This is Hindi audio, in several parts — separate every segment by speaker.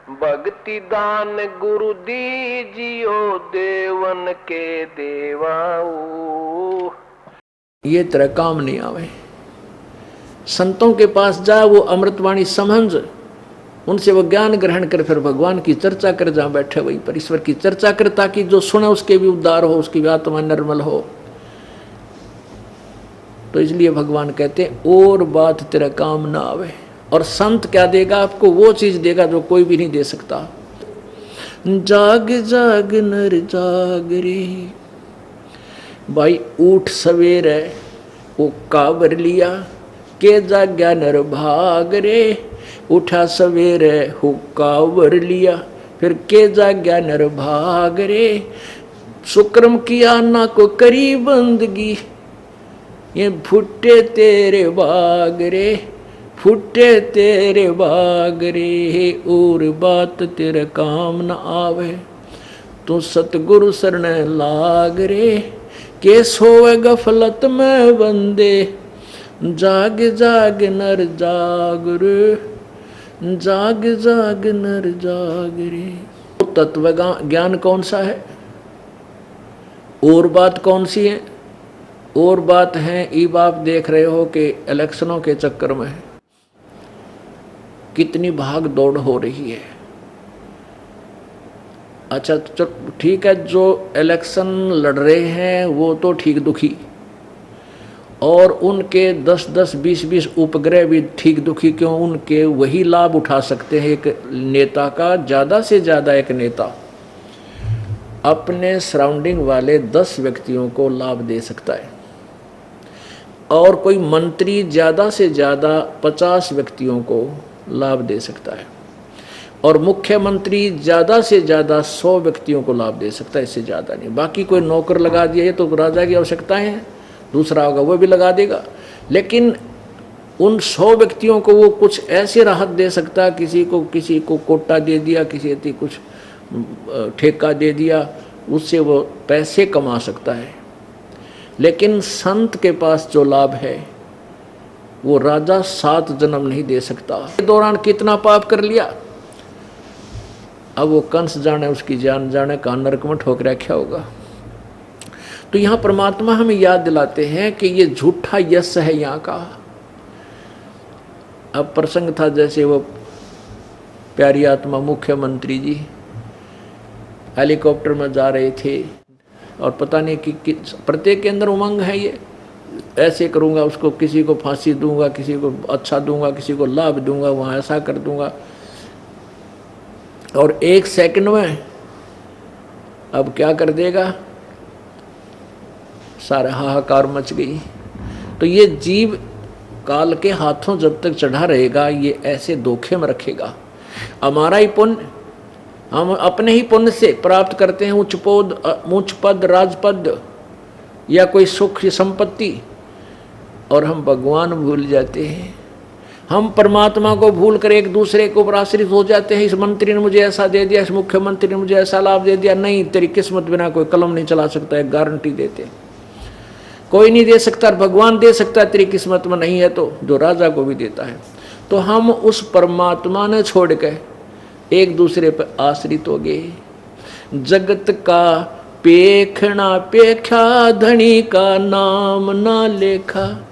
Speaker 1: भक्ति दान गुरु दीजियो देवन के देवाओ।
Speaker 2: ये तेरा काम नहीं आवे। संतों के पास जा, वो अमृतवाणी समझ, उनसे वो ज्ञान ग्रहण कर, फिर भगवान की चर्चा कर, जहां बैठे वहीं पर ईश्वर की चर्चा कर, ताकि जो सुने उसके भी उद्धार हो, उसकी भी आत्मा निर्मल हो। तो इसलिए भगवान कहते हैं और बात तेरा काम ना आवे। और संत क्या देगा आपको? वो चीज देगा जो कोई भी नहीं दे सकता। जाग जाग नर जाग रे, भाई उठ सवेरे वो काबर लिया, के जाग्या नर भाग रे। उठा सवेरे हुक्का वर लिया, फिर के जाग्या नर भाग रे। सुक्रम किया ना को करी बंदगी, ये फुटे तेरे बाग रे, फुटे तेरे बाग रे। और बात तेरे काम न आवे, तू सतगुरु शरण लाग रे। के सोवे गफलत में बंदे, जाग जाग नर जाग रे, जाग जाग नर जाग रे। तत्व ज्ञान कौन सा है? और बात कौन सी है? और बात है, अब आप देख रहे हो कि इलेक्शनों के चक्कर में कितनी भाग दौड़ हो रही है। अच्छा चलो ठीक है, जो इलेक्शन लड़ रहे हैं वो तो ठीक दुखी, और उनके 10-10, 20-20 उपग्रह भी ठीक दुखी। क्यों? उनके वही लाभ उठा सकते हैं एक नेता का। ज़्यादा से ज़्यादा एक नेता अपने सराउंडिंग वाले 10 व्यक्तियों को लाभ दे सकता है, और कोई मंत्री ज़्यादा से ज़्यादा 50 व्यक्तियों को लाभ दे सकता है, और मुख्यमंत्री ज़्यादा से ज़्यादा 100 व्यक्तियों को लाभ दे सकता है, इससे ज़्यादा नहीं। बाकी कोई नौकर लगा दिया, ये तो राजा की आवश्यकताएं हैं, दूसरा होगा वो भी लगा देगा। लेकिन उन 100 व्यक्तियों को वो कुछ ऐसे राहत दे सकता है, किसी को कोटा दे दिया, किसी को कुछ ठेका दे दिया, उससे वो पैसे कमा सकता है। लेकिन संत के पास जो लाभ है वो राजा 7 जन्म नहीं दे सकता। इस दौरान कितना पाप कर लिया, अब वो कंस जाने, उसकी जान जाने, का नरक में ठोकरा क्या होगा। तो यहाँ परमात्मा हमें याद दिलाते हैं कि ये झूठा यश है यहाँ का। अब प्रसंग था, जैसे वो प्यारी आत्मा मुख्यमंत्री जी हेलीकॉप्टर में जा रहे थे, और पता नहीं कि प्रत्येक के अंदर उमंग है, ये ऐसे करूँगा, उसको किसी को फांसी दूंगा, किसी को अच्छा दूंगा, किसी को लाभ दूंगा, वहाँ ऐसा कर दूंगा। और 1 सेकंड में अब क्या कर देगा, सारा हाहाकार मच गई। तो ये जीव काल के हाथों जब तक चढ़ा रहेगा, ये ऐसे धोखे में रखेगा। हमारा ही पुण्य, हम अपने ही पुण्य से प्राप्त करते हैं उच्च पद, राजपद या कोई सुख संपत्ति, और हम भगवान भूल जाते हैं। हम परमात्मा को भूल कर एक दूसरे के ऊपर आश्रित हो जाते हैं। इस मंत्री ने मुझे ऐसा दे दिया, इस मुख्यमंत्री ने मुझे ऐसा लाभ दे दिया। नहीं, तेरी किस्मत बिना कोई कलम नहीं चला सकता है, गारंटी देते। कोई नहीं दे सकता, भगवान दे सकता है। तेरी किस्मत में नहीं है तो जो राजा को भी देता है। तो हम उस परमात्मा ने छोड़ के एक दूसरे पर आश्रित हो गए। जगत का पेखना पेखा, धनी का नाम ना लेखा।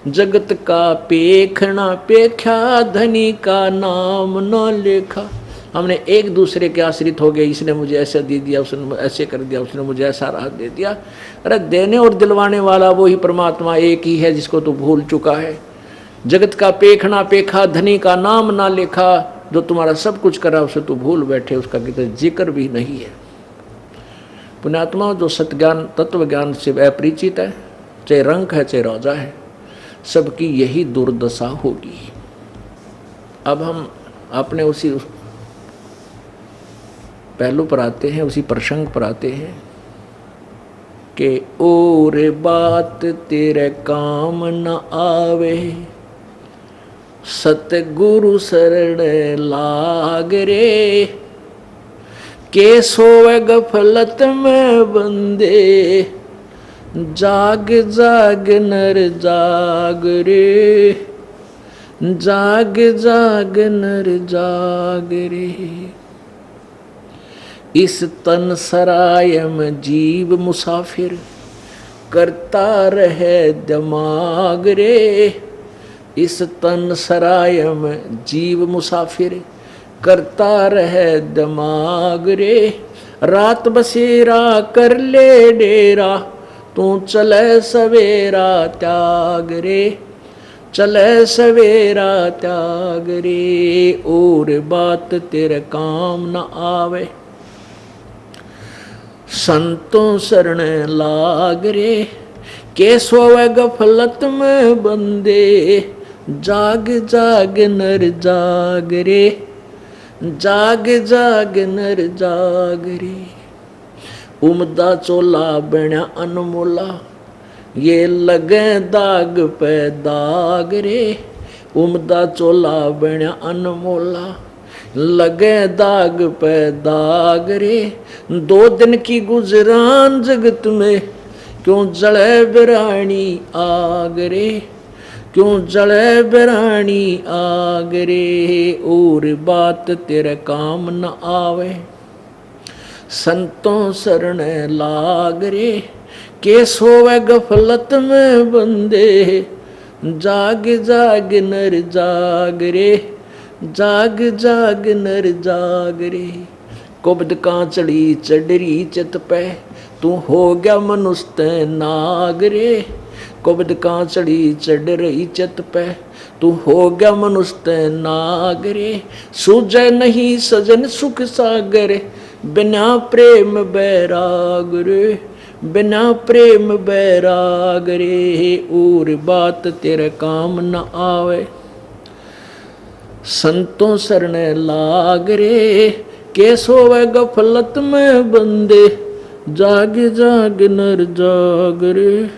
Speaker 2: जगत का पेखना पेखा, धनी का नाम न लेखा। हमने एक दूसरे के आश्रित हो गए। इसने मुझे ऐसा दे दिया, उसने ऐसे कर दिया, उसने मुझे ऐसा राहत दे दिया। अरे देने और दिलवाने वाला वो ही परमात्मा एक ही है, जिसको तू भूल चुका है। जगत का पेखना पेखा, धनी का नाम ना लेखा। जो तुम्हारा सब कुछ करा उसे तू भूल बैठे, उसका कितना जिक्र भी नहीं है। पुण्यात्मा, जो सत्ज्ञान तत्व ज्ञान से अपरिचित है, चाहे रंक है चाहे राजा है, सबकी यही दुर्दशा होगी। अब हम अपने उसी पहलू पर आते हैं, उसी प्रसंग पर आते हैं कि और बात तेरे काम न आवे, सतगुरु शरण लाग रे। के सोवे गफलत में बंदे, जाग जाग नर जाग रे। जाग जाग नर जाग रे। इस तन सराय में जीव मुसाफिर, करता रहे दिमाग रे। इस तन सराय में जीव मुसाफिर, करता रहे दिमाग रे। रात बसेरा कर ले डेरा, तू चले सवेरा त्याग रे। चले सवेरा त्याग रे, और बात तेरे काम न आवे। संतों शरण लाग रे, के सोवे गफलत में बंदे। जाग जाग नर जाग रे, जाग जाग नर जाग रे। उमदा चोला बना अनमोला, ये लगे दाग पे दाग रे। उमदा चोला बना अनमोला, लगे दाग पे दाग रे। 2 दिन की गुजरान जगत में, क्यों जले बिरानी आग रे। क्यों जले बिरानी आग रे, और बात तेरे काम न आवे। संतों शरण लाग रे, के सोवे गफलत में बंदे। जाग जाग नर जाग रे, जाग जाग नर जाग रे। कुबद कांचड़ी चढ़री चित पे, तू हो गया मनुष्य नाग रे। कुबद कांचड़ी चढ़ रही चित पे, तू हो गया मनुष्य नाग रे। सूझे नहीं सजन सुख सागर, बिना प्रेम बैराग रे। बिना प्रेम बैराग रे, और बात तेरे काम न आवे। संतों शरण लाग रे, के सोवे गफलत में बंदे। जाग जाग नर जाग रे,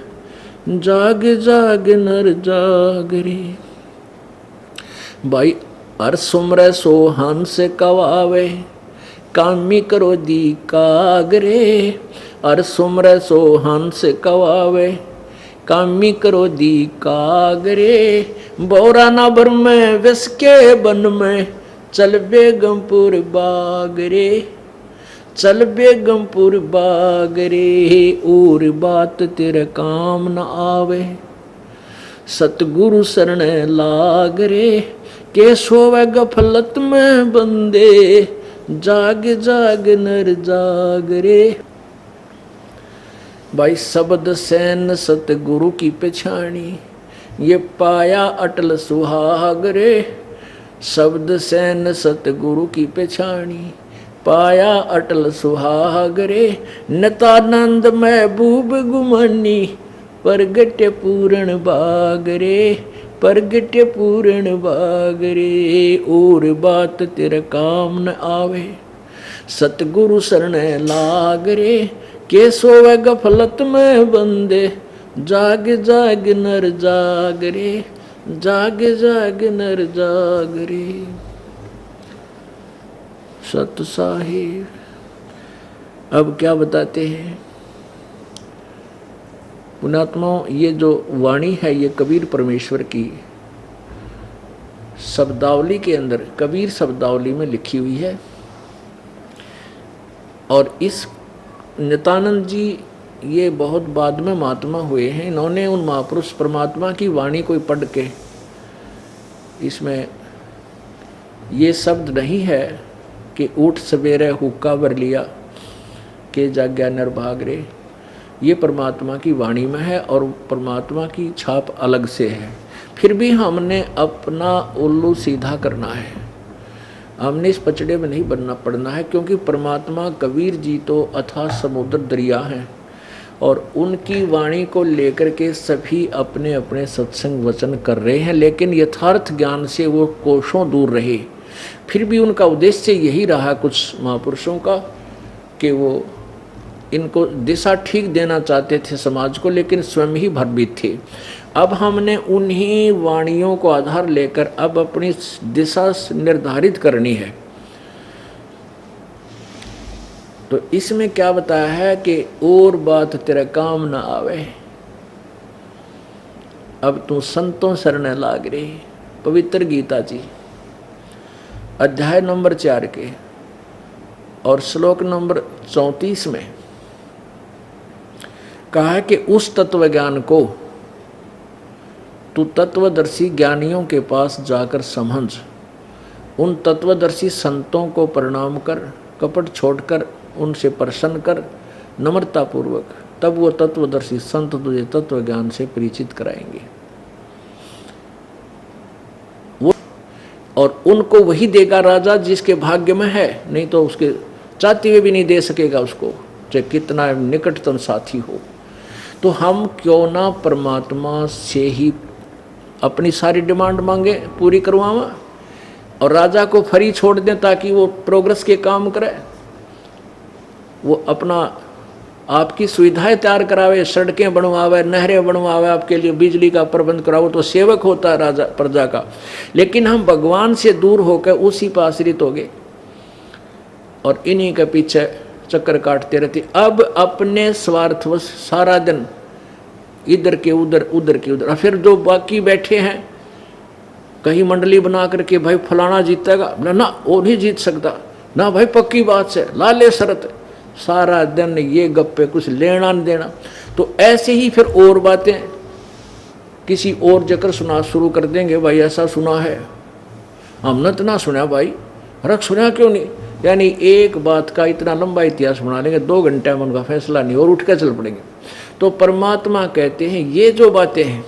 Speaker 2: जाग जाग नर जाग रे। भाई हर सुमरे सो हंस कवावे, कामी करो दी कागरे। हर सुमरे सो हंस कवावे, कामी करो दी कागरे। बोरा नबर में विस के बन में, चल बेगमपुर बागरे। चल बेगमपुर बागरे, और बात तेरे काम न आवे। सतगुरु शरण लाग रे, के सोवे गफलत में बंदे। जाग जाग नर जाग रे। भाई शब्द सैन सतगुरु की पछाणी, ये पाया अटल सुहाग रे। शब्द सैन सतगुरु की पछाणी, पाया अटल सुहाग रे। नतानंद महबूब गुमानी, परगट पूर्ण बाग रे। परगट पूर्ण बाग रे, और बात तेरे काम न आवे। सतगुरु शरण लाग रे, के सोवे गफलत में बंदे। जाग जाग नर जाग रे, जाग जाग नर जाग रे। सत साहिब अब क्या बताते हैं पुण्यात्माओं। ये जो वाणी है ये कबीर परमेश्वर की शब्दावली के अंदर, कबीर शब्दावली में लिखी हुई है। और इस नित्यानंद जी ये बहुत बाद में महात्मा हुए हैं। इन्होंने उन महापुरुष परमात्मा की वाणी को पढ़ के, इसमें ये शब्द नहीं है कि उठ सवेरे हुक्का भर लिया के जाग्या नर भाग रे। ये परमात्मा की वाणी में है और परमात्मा की छाप अलग से है। फिर भी हमने अपना उल्लू सीधा करना है, हमने इस पचड़े में नहीं बनना पड़ना है। क्योंकि परमात्मा कबीर जी तो अथाह समुद्र दरिया हैं और उनकी वाणी को लेकर के सभी अपने अपने सत्संग वचन कर रहे हैं, लेकिन यथार्थ ज्ञान से वो कोसों दूर रहे। फिर भी उनका उद्देश्य यही रहा कुछ महापुरुषों का कि वो इनको दिशा ठीक देना चाहते थे समाज को, लेकिन स्वयं ही भ्रमित थे। अब हमने उन्हीं वाणियों को आधार लेकर अब अपनी दिशा निर्धारित करनी है। तो इसमें क्या बताया है कि और बात तेरे काम ना आवे, अब तू संतों शरण लाग रे। पवित्र गीता जी अध्याय नंबर 4 के और श्लोक नंबर 34 में कहा है कि उस तत्व ज्ञान को तू तत्वदर्शी ज्ञानियों के पास जाकर समझ, उन तत्वदर्शी संतों को प्रणाम कर, कपट छोड़कर उनसे प्रसन्न कर नम्रता पूर्वक, तब वो तत्वदर्शी संत तुझे तत्व ज्ञान से परिचित कराएंगे। वो और उनको वही देगा राजा जिसके भाग्य में है, नहीं तो उसके चाहते हुए भी नहीं दे सकेगा उसको, चाहे कितना निकटतम साथी हो। तो हम क्यों ना परमात्मा से ही अपनी सारी डिमांड मांगे, पूरी करवावा, और राजा को फ्री छोड़ दें ताकि वो प्रोग्रेस के काम करे, वो अपना आपकी सुविधाएं तैयार करावे, सड़कें बनवावे, नहरें बनवावे, आपके लिए बिजली का प्रबंध करावे, तो सेवक होता है राजा प्रजा का। लेकिन हम भगवान से दूर होकर उसी पर आश्रित हो गए और इन्हीं के पीछे चक्कर काटते रहते। अब अपने स्वार्थवश सारा दिन इधर के उधर, उधर के उधर। फिर जो बाकी बैठे हैं कहीं मंडली बना करके, भाई फलाना जीतेगा ना, वो नहीं जीत सकता ना, भाई पक्की बात से ला ले शरत, सारा दिन ये गप्पे, कुछ लेना नहीं देना। तो ऐसे ही फिर और बातें किसी और जगह सुना शुरू कर देंगे, भाई ऐसा सुना है, हमने तो ना सुना भाई, रख सुना क्यों नहीं, यानी एक बात का इतना लंबा इतिहास बना लेंगे, 2 घंटे में उनका फैसला नहीं, और उठ कर चल पड़ेंगे। तो परमात्मा कहते हैं ये जो बातें हैं